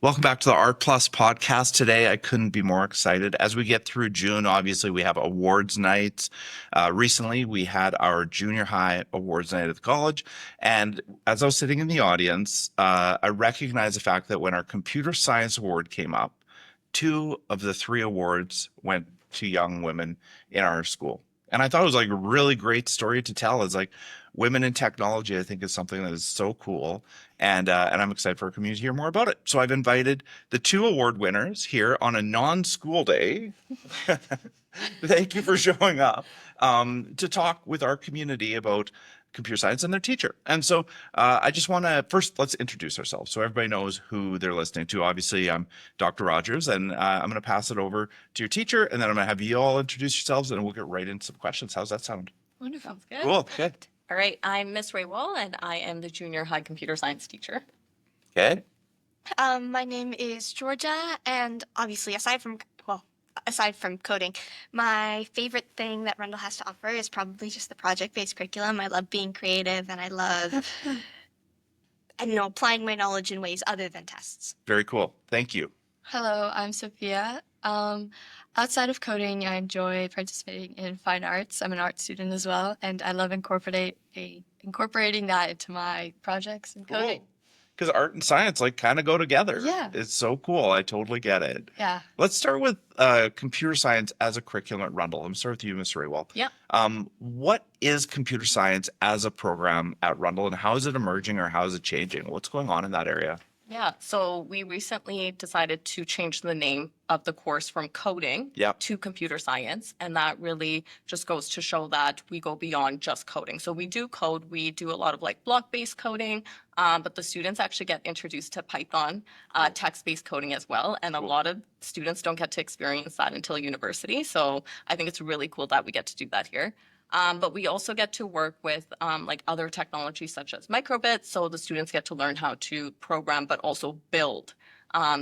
Welcome back to the Art Plus podcast. Today, I couldn't be more excited. As we get through June, obviously, we have awards nights. Recently, we had our junior high awards night at the college. And as I was sitting in the audience, I recognized the fact that when our computer science award came up, two of the three awards went to young women in our school. And I thought it was like a really great story to tell. It's like women in technology, I think, is something that is so cool. And I'm excited for our community to hear more about it. So I've invited the two award winners here on a non-school day. Thank you for showing up to talk with our community about computer science and their teacher. And so I just want to first let's introduce ourselves so everybody knows who they're listening to. Obviously, I'm Dr. Rogers, and I'm going to pass it over to your teacher, and then I'm going to have you all introduce yourselves, and we'll get right into some questions. How's that sound? Wonderful. Sounds good. Cool. Okay. All right, I'm Miss Raeewal, and I am the junior high computer science teacher. Okay. My name is Georgia, and obviously, aside from coding, my favorite thing that Rundle has to offer is probably just the project-based curriculum. I love being creative, and I love, applying my knowledge in ways other than tests. Very cool. Thank you. Hello, I'm Sophia. Outside of coding, I enjoy participating in fine arts. I'm an art student as well, and I love incorporating that into my projects and coding. Because art and science like kind of go together. Yeah. It's so cool. I totally get it. Yeah. Let's start with computer science as a curriculum at Rundle. I'm going to start with you, Ms. Raywell. Yeah. What is computer science as a program at Rundle, and how is it emerging or how is it changing? What's going on in that area? Yeah, so we recently decided to change the name of the course from coding to computer science. And that really just goes to show that we go beyond just coding. So we do code, we do a lot of like block-based coding, but the students actually get introduced to Python, text-based coding as well. And a lot of students don't get to experience that until university. So I think it's really cool that we get to do that here. But we also get to work with like other technologies such as microbits. So the students get to learn how to program, but also build.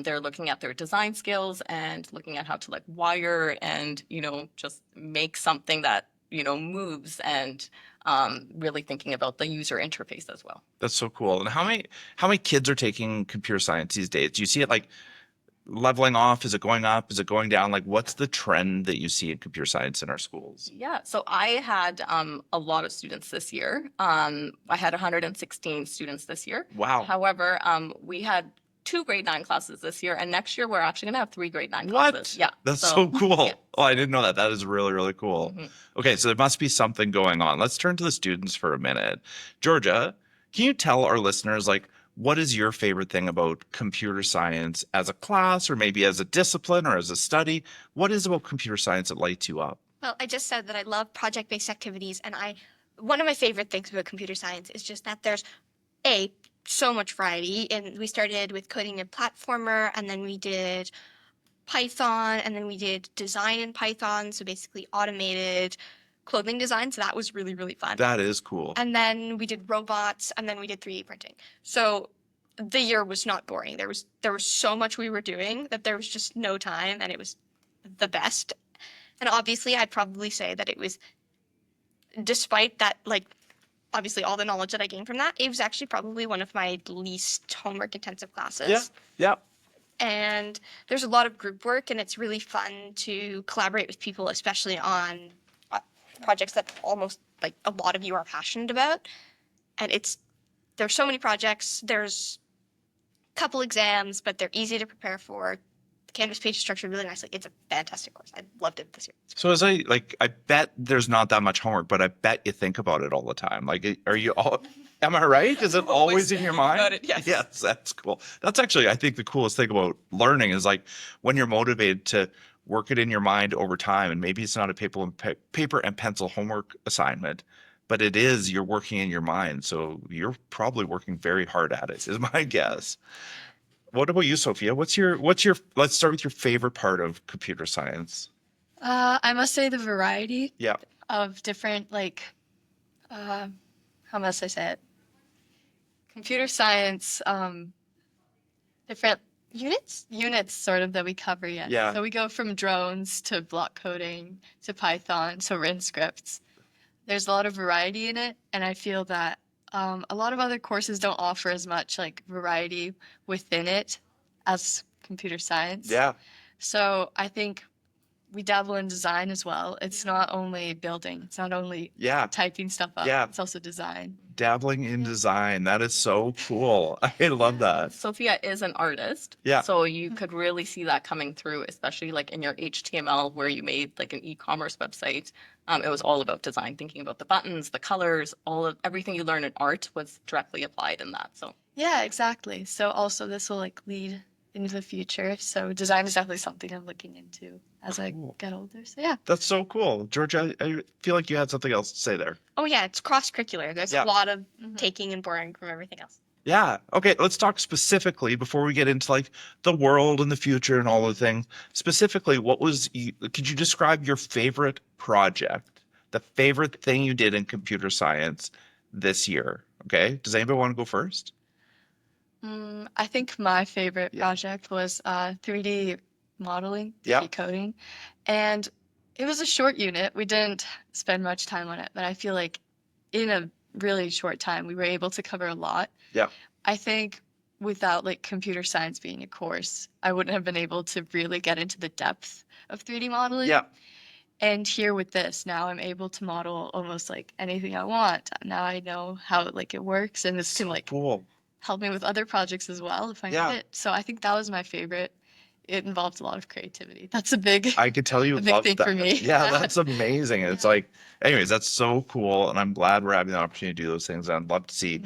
They're looking at their design skills and looking at how to like wire and, just make something that, moves and really thinking about the user interface as well. That's so cool. And how many kids are taking computer science these days? Do you see it like leveling off? Is it going up? Is it going down? Like, what's the trend that you see in computer science in our schools? Yeah, so I had a lot of students this year. I had 116 students this year. Wow. However, we had 2 grade 9 classes this year, and next year we're actually going to have 3 grade 9 What? classes. Yeah. That's so cool. Yeah. Oh, I didn't know that. That is really, really cool. Mhm. Okay, so there must be something going on. Let's turn to the students for a minute. Georgia, can you tell our listeners, like, what is your favorite thing about computer science as a class or maybe as a discipline or as a study? What is about computer science that lights you up? Well, I just said that I love project-based activities, and one of my favorite things about computer science is just that there's so much variety. And we started with coding and platformer, and then we did Python, and then we did design in Python, so basically automated clothing design. So that was really, really fun. That is cool. And then we did robots, and then we did 3D printing. So the year was not boring. There was so much we were doing that there was just no time, and it was the best. And obviously, I'd probably say that it was, despite that, like, obviously all the knowledge that I gained from that, it was actually probably one of my least homework intensive classes. Yeah. And there's a lot of group work, and it's really fun to collaborate with people, especially on projects that almost like a lot of you are passionate about. And there's so many projects, there's a couple exams, but they're easy to prepare for. The Canvas page is structured really nicely. It's a fantastic course. I loved it this year. So I bet there's not that much homework, but I bet you think about it all the time. Like, are you all, am I right? Is it always in your mind? About it, yes. Yes, that's cool. That's actually, I think the coolest thing about learning is like when you're motivated to work it in your mind over time. And maybe it's not a paper and pencil homework assignment, but it is, you're working in your mind. So you're probably working very hard at it, is my guess. What about you, Sophia? Let's start with your favorite part of computer science. I must say the variety Yeah. of different, how must I say it? Computer science, different units sort of that we cover yet. Yeah. So we go from drones to block coding to Python to Rin scripts. There's a lot of variety in it, and I feel that a lot of other courses don't offer as much like variety within it as computer science. Yeah. So I think we dabble in design as well. It's not only building, it's not only Yeah. typing stuff up, Yeah. it's also design. Dabbling in design. That is so cool. I love that. Sophia is an artist. Yeah. So you could really see that coming through, especially like in your HTML where you made like an e-commerce website. It was all about design, thinking about the buttons, the colors, everything you learn in art was directly applied in that. So Yeah, exactly. So also this will like lead into the future. So design is definitely something I'm looking into as I Cool. get older. So yeah. That's so cool. Georgia, I feel like you had something else to say there. Oh yeah, it's cross-curricular. There's Yeah. a lot of taking and borrowing from everything else. Yeah. Okay. Let's talk specifically before we get into like the world and the future and all the things. Specifically, could you describe your favorite project, the favorite thing you did in computer science this year? Okay. Does anybody want to go first? I think my favorite project was 3D modeling, 3D Yeah. coding. And it was a short unit. We didn't spend much time on it, but I feel like in a really short time, we were able to cover a lot. Yeah. I think without like computer science being a course, I wouldn't have been able to really get into the depth of 3D modeling. Yeah. And here with this, now I'm able to model almost like anything I want. Now I know how like it works, and this can like Cool. help me with other projects as well if I Yeah. need it. So I think that was my favorite. It involved a lot of creativity. That's a big, I could tell you a big love thing that. for me. Yeah, that's amazing. It's like, anyways, that's so cool. And I'm glad we're having the opportunity to do those things. And I'd love to see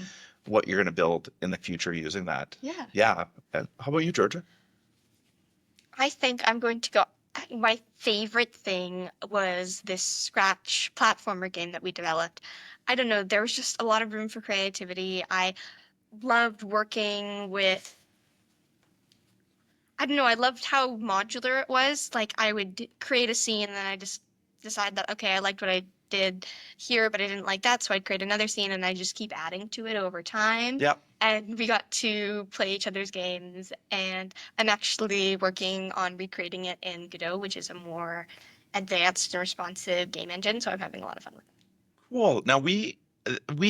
what you're going to build in the future using that. Yeah. Yeah. How about you, Georgia? I think I'm going to go. My favorite thing was this Scratch platformer game that we developed. I don't know, there was just a lot of room for creativity. I loved working with, I don't know, I loved how modular it was. Like I would create a scene and then I just decide that, okay, I liked what I did here, but I didn't like that. So I'd create another scene and I just keep adding to it over time. Yeah. And we got to play each other's games. And I'm actually working on recreating it in Godot, which is a more advanced and responsive game engine. So I'm having a lot of fun with it. Cool. Now we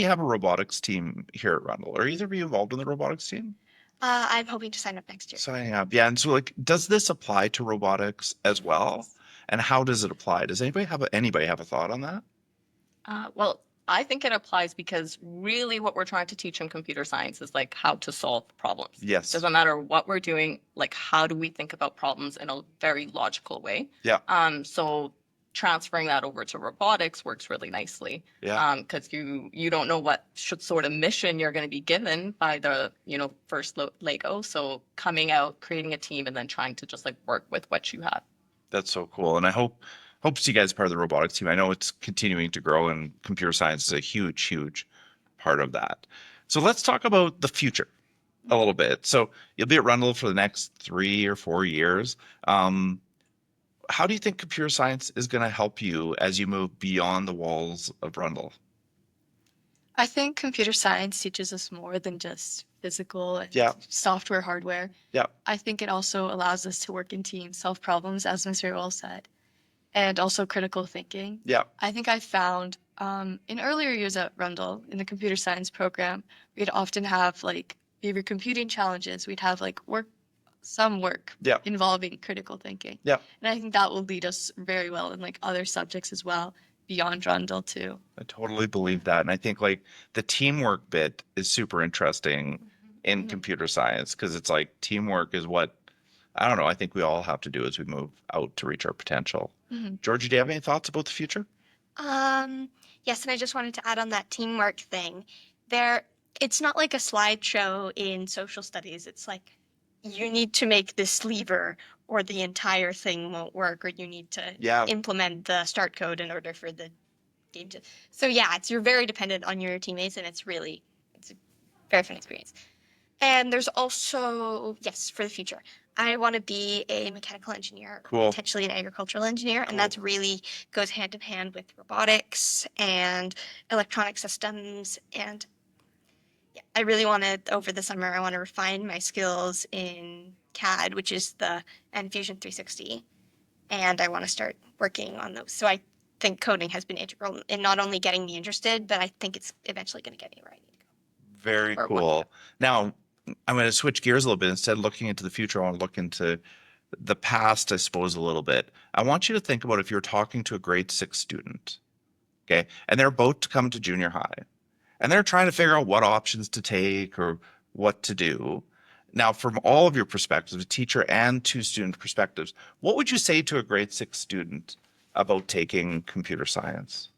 have a robotics team here at Rundle. Are either of you involved in the robotics team? I'm hoping to sign up next year. Signing up. Yeah. And so like, does this apply to robotics as well? And how does it apply? Does anybody have a thought on that? Well, I think it applies because really what we're trying to teach in computer science is like how to solve problems. Yes. Doesn't matter what we're doing, like how do we think about problems in a very logical way? Yeah. So transferring that over to robotics works really nicely. Yeah. Because you don't know what sort of mission you're going to be given by the first Lego. So coming out, creating a team, and then trying to just like work with what you have. That's so cool. And I hope to see you guys part of the robotics team. I know it's continuing to grow and computer science is a huge, huge part of that. So let's talk about the future a little bit. So you'll be at Rundle for the next 3 or 4 years. How do you think computer science is going to help you as you move beyond the walls of Rundle? I think computer science teaches us more than just physical and software, hardware. Yeah. I think it also allows us to work in teams, solve problems, as Ms. Raeewal said, and also critical thinking. Yeah. I think I found in earlier years at Rundle, in the computer science program, we'd often have like favorite computing challenges. We'd have like work involving critical thinking. Yeah. And I think that will lead us very well in like other subjects as well beyond Rundle too. I totally believe that. And I think like the teamwork bit is super interesting in computer science because it's like teamwork is what, I don't know, I think we all have to do as we move out to reach our potential. Georgie, do you have any thoughts about the future? Yes, and I just wanted to add on that teamwork thing. It's not like a slideshow in social studies. It's like you need to make this lever or the entire thing won't work, or you need to implement the start code in order for the game to. So yeah, you're very dependent on your teammates, and it's a very fun experience. And there's also, yes, for the future, I want to be a mechanical engineer, potentially an agricultural engineer, and that's really goes hand in hand with robotics and electronic systems. And yeah, I really want to, over the summer, I want to refine my skills in CAD, which is and Fusion 360, and I want to start working on those. So I think coding has been integral in not only getting me interested, but I think it's eventually going to get me where I need to go. Very cool. Now, I'm going to switch gears a little bit. Instead of looking into the future, I want to look into the past, I suppose, a little bit. I want you to think about if you're talking to a grade 6 student, okay, and they're about to come to junior high, and they're trying to figure out what options to take or what to do. Now, from all of your perspectives, a teacher and two student perspectives, what would you say to a grade 6 student about taking computer science?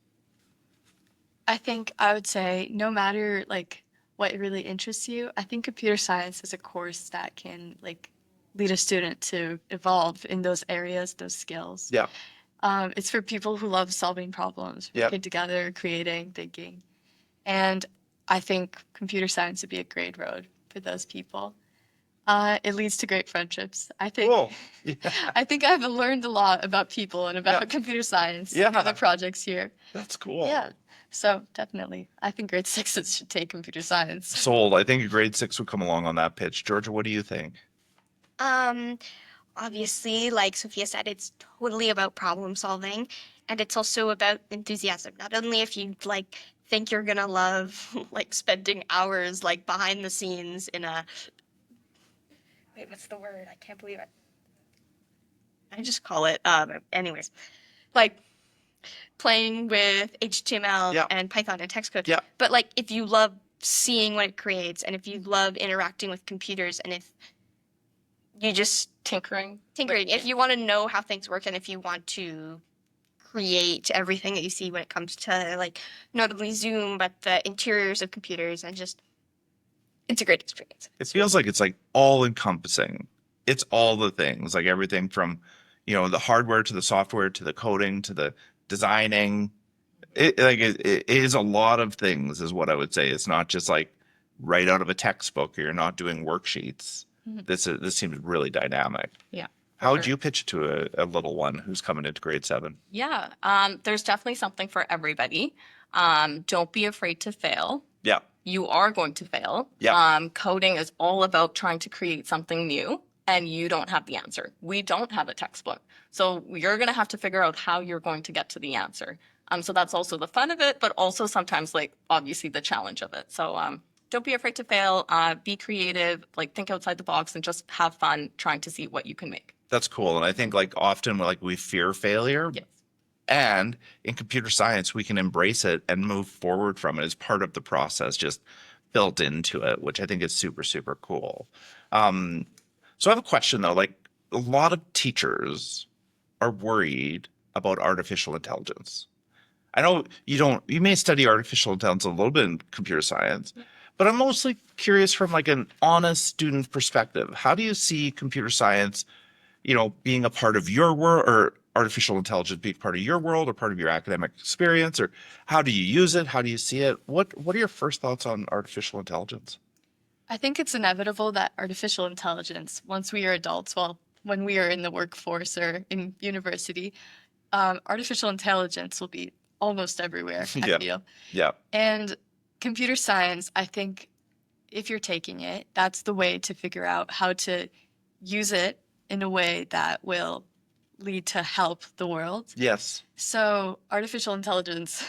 I think I would say no matter like what really interests you, I think computer science is a course that can like lead a student to evolve in those areas, those skills. Yeah. It's for people who love solving problems, Yep. working together, creating, thinking. And I think computer science would be a great road for those people. It leads to great friendships. I think Cool. Yeah. I think I've learned a lot about people and about Yeah. computer science Yeah. through the projects here. That's cool. Yeah. So definitely, I think grade sixes should take computer science. Sold. I think a grade 6 would come along on that pitch. Georgia, what do you think? Um, Obviously, like Sophia said, it's totally about problem solving, and it's also about enthusiasm. Not only if you like think you're gonna love like spending hours like behind the scenes in a wait, what's the word? I can't believe it. I just call it anyways. Like playing with HTML Yeah. and Python and text code. Yeah. But like if you love seeing what it creates and if you love interacting with computers and if you just Tinkering. if you want to know how things work and if you want to create everything that you see when it comes to like notably Zoom, but the interiors of computers and just it's a great experience. It feels like it's like all encompassing. It's all the things, like everything from, the hardware to the software to the coding to the designing. It is a lot of things, is what I would say. It's not just like right out of a textbook, or you're not doing worksheets. Mhm. This seems really dynamic. Yeah. How would sure. you pitch it to a little one who's coming into grade 7? Yeah. There's definitely something for everybody. Don't be afraid to fail. Yeah. You are going to fail. Yeah. Coding is all about trying to create something new, and you don't have the answer. We don't have a textbook. So you're going to have to figure out how you're going to get to the answer. So that's also the fun of it, but also sometimes like obviously the challenge of it. So don't be afraid to fail. Be creative, like think outside the box and just have fun trying to see what you can make. That's cool. And I think like often like we fear failure. Yes. And in computer science, we can embrace it and move forward from it as part of the process, just built into it, which I think is super, super cool. So I have a question though. Like a lot of teachers are worried about artificial intelligence. I know you may study artificial intelligence a little bit in computer science, but I'm mostly curious from like an honest student perspective. How do you see computer science, being a part of your world, or artificial intelligence being part of your world or part of your academic experience, or how do you use it? How do you see it? What are your first thoughts on artificial intelligence? I think it's inevitable that artificial intelligence, once we are adults, well, when we are in the workforce or in university, artificial intelligence will be almost everywhere, Yeah. I feel. Yeah. And computer science, I think if you're taking it, that's the way to figure out how to use it in a way that will lead to help the world. Yes. So artificial intelligence,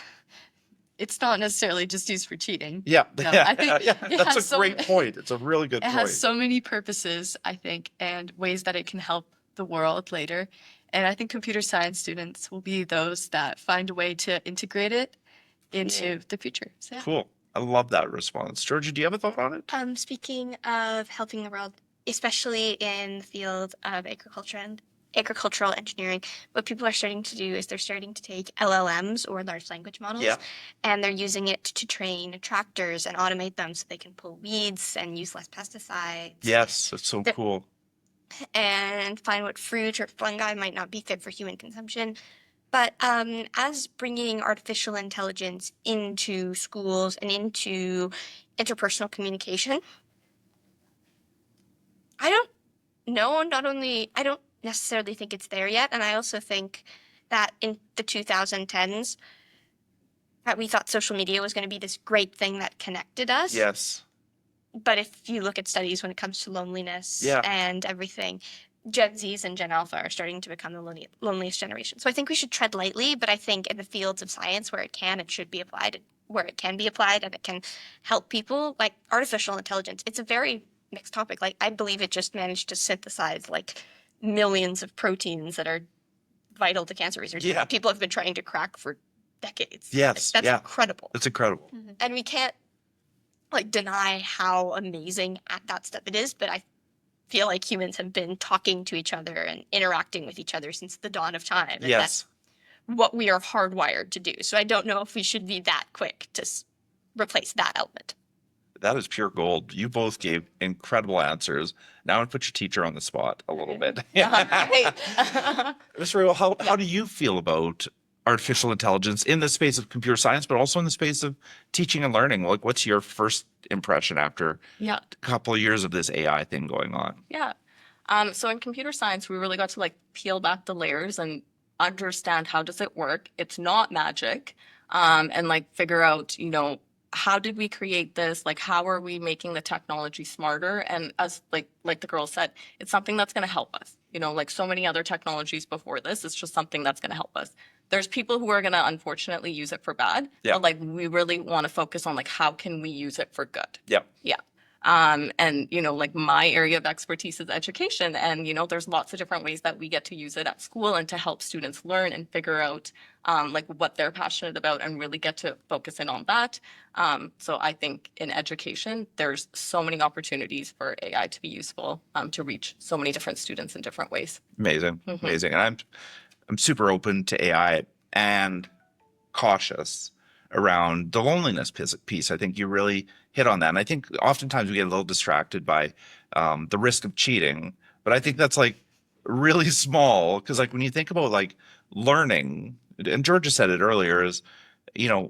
it's not necessarily just used for cheating. Yeah. No, I think Yeah. it That's has a great point. It's a really good It point. has so many purposes, I think, and ways that it can help the world later. And I think computer science students will be those that find a way to integrate it into the future. So, yeah. Cool. I love that response. Georgia, do you have a thought on it? Speaking of helping the world, especially in the field of agriculture and agricultural engineering, what people are starting to do is they're starting to take LLMs or large language models, Yeah. and they're using it to train tractors and automate them so they can pull weeds and use less pesticides. Yes. That's so The- cool. And find what fruit or fungi might not be fit for human consumption. But as bringing artificial intelligence into schools and into interpersonal communication, I don't know. I don't necessarily think it's there yet. And I also think that in the 2010s, that we thought social media was going to be this great thing that connected us. Yes. But if you look at studies when it comes to loneliness Yeah. and everything, Gen Zs and Gen Alpha are starting to become the loneliest generation. So I think we should tread lightly, but I think in the fields of science where it should be applied, where it can be applied and it can help people, like artificial intelligence, it's a very next topic, like I believe it just managed to synthesize like millions of proteins that are vital to cancer research. Yeah. People have been trying to crack for decades. Yes. Like, that's incredible. It's incredible. And we can't like deny how amazing at that stuff it is, but I feel like humans have been talking to each other and interacting with each other since the dawn of time. And Yes. that's what we are hardwired to do. So I don't know if we should be that quick to replace that element. That is pure gold. You both gave incredible answers. Now I put your teacher on the spot a little bit. Mr. Raeewal, how do you feel about artificial intelligence in the space of computer science, but also in the space of teaching and learning? Like, what's your first impression after Yeah. a couple of years of this AI thing going on? Yeah. So in computer science, we really got to like peel back the layers and understand how does it work. It's not magic. And like figure out, how did we create this? Like, how are we making the technology smarter? And as like the girl said, it's something that's going to help us. Like so many other technologies before this, it's just something that's going to help us. There's people who are going to unfortunately use it for bad. Yeah. But like we really want to focus on like how can we use it for good? Yeah. Yeah. And like my area of expertise is education, and there's lots of different ways that we get to use it at school and to help students learn and figure out like what they're passionate about and really get to focus in on that. So I think in education, there's so many opportunities for AI to be useful to reach so many different students in different ways. Amazing. Amazing. And I'm super open to AI and cautious around the loneliness piece. I think you really hit on that. And I think oftentimes we get a little distracted by the risk of cheating, but I think that's like really small, because like when you think about like learning, and Georgia said it earlier, is,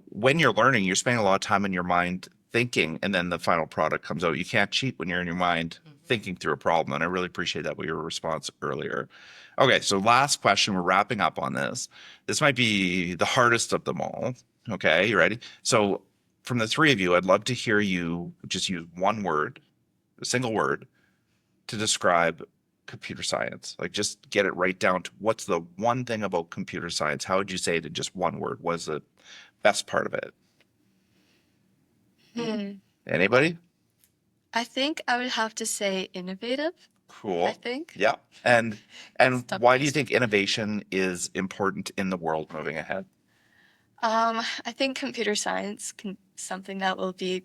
when you're learning, you're spending a lot of time in your mind thinking, and then the final product comes out. You can't cheat when you're in your mind thinking through a problem. And I really appreciate that with your response earlier. Okay, so last question. We're wrapping up on this. This might be the hardest of them all. Okay, you ready? So from the three of you, I'd love to hear you just use one word, a single word, to describe computer science. Like, just get it right down to what's the one thing about computer science. How would you say it in just one word? What's the best part of it? Anybody? I think I would have to say innovative. Cool. I think. Yeah. And Stop why do you think innovation is important in the world moving ahead? I think computer science can something that will be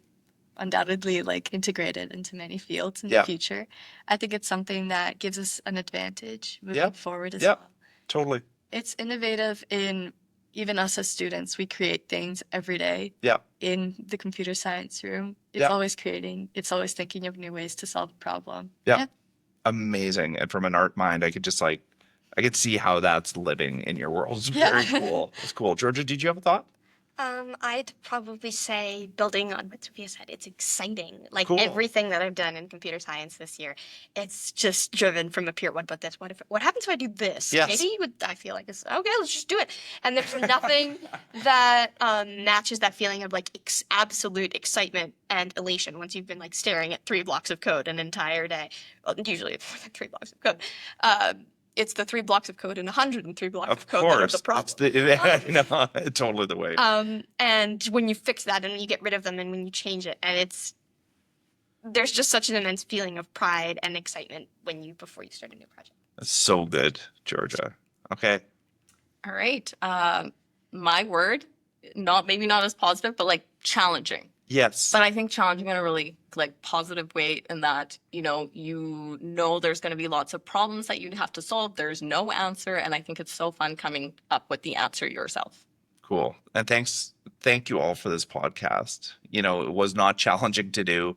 undoubtedly like integrated into many fields in Yeah. the future. I think it's something that gives us an advantage moving Yeah. forward as Yeah. well. Totally. It's innovative in even us as students. We create things every day Yeah. in the computer science room. It's Yeah. always creating, it's always thinking of new ways to solve a problem. Yeah. Amazing. And from an art mind, I could see how that's living in your world. It's very cool. It's cool. Georgia, did you have a thought? I'd probably say, building on what Sophia said, it's exciting. Like Cool. everything that I've done in computer science this year, it's just driven from a pure, what about this? What happens if I do this? Yes. Maybe I feel like it's okay, let's just do it. And there's nothing that matches that feeling of like absolute excitement and elation once you've been like staring at 3 blocks of code an entire day. Well, usually it's more than 3 blocks of code. It's the 3 blocks of code and 103 blocks of code that are the problem. It's totally the way. And when you fix that and you get rid of them and when you change it, and there's just such an immense feeling of pride and excitement before you start a new project. That's so good, Georgia. Okay. All right. My word, maybe not as positive, but like challenging. Yes. But I think challenging in a really like positive way, in that, there's going to be lots of problems that you'd have to solve. There's no answer. And I think it's so fun coming up with the answer yourself. Cool. And thank you all for this podcast. It was not challenging to do.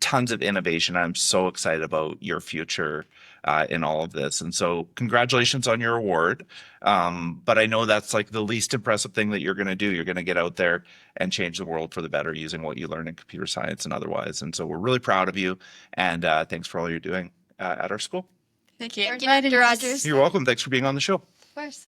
Tons of innovation. I'm so excited about your future in all of this. And so congratulations on your award. But I know that's like the least impressive thing that you're going to do. You're going to get out there and change the world for the better using what you learn in computer science and otherwise. And so we're really proud of you. And thanks for all you're doing at our school. Thank you. Thank you, Dr. Rogers. You're welcome. Thanks for being on the show. Of course.